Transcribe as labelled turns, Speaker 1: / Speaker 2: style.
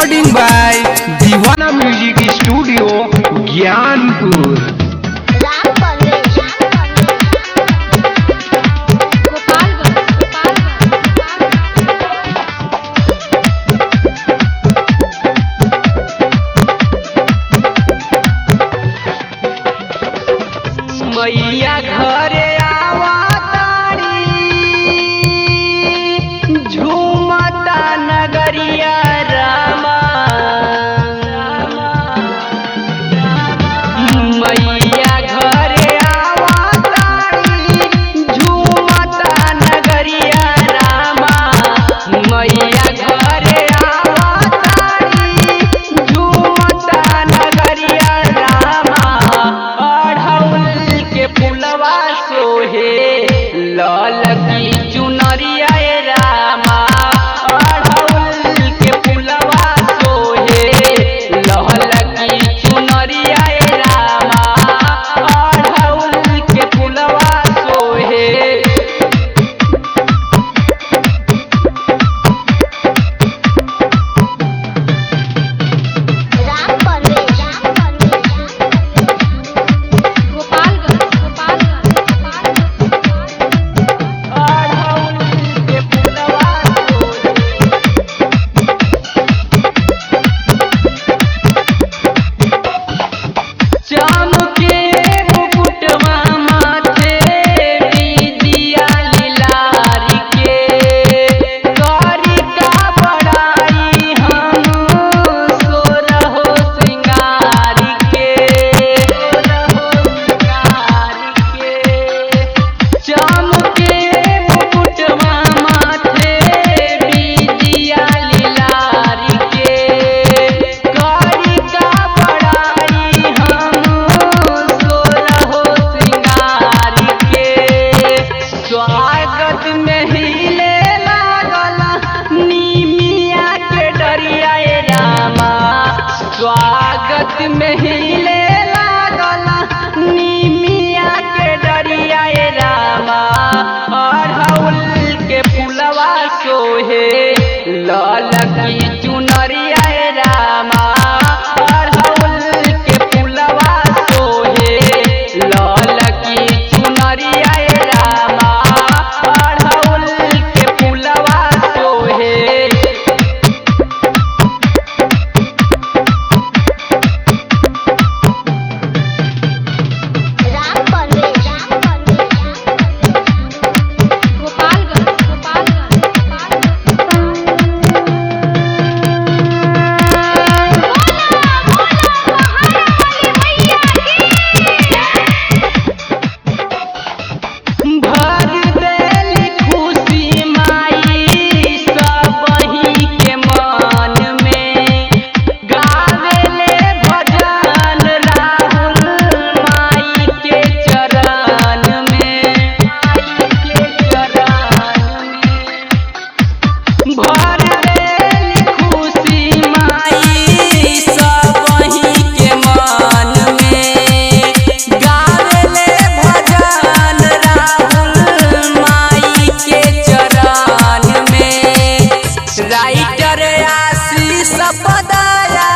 Speaker 1: Recording by दीवाना music studio Gyanpur.
Speaker 2: मैया घरे आवतारी झूमता नगरिया रामा। मैया घरे आवतारी झूमता नगरिया रामा। मैया घरे आवतारी झूमता नगरिया रामा। फुलवा सोहे लाल की चुनरिया रामा। अढ़उल के फुलवा सोहे लाल की चुनरिया रामा। अढ़उल के फुलवा सोहे। स्वागत में हिले लागल निमिया के डरिया रामा। अढ़उल के फुलवा सोहे लाल की चुनरिया रामा। अढ़उल के फुलवा सोहे लाल की चुनरिया रामा। अढ़उल के फुलवा सोहे। राइटर आशीष पदाया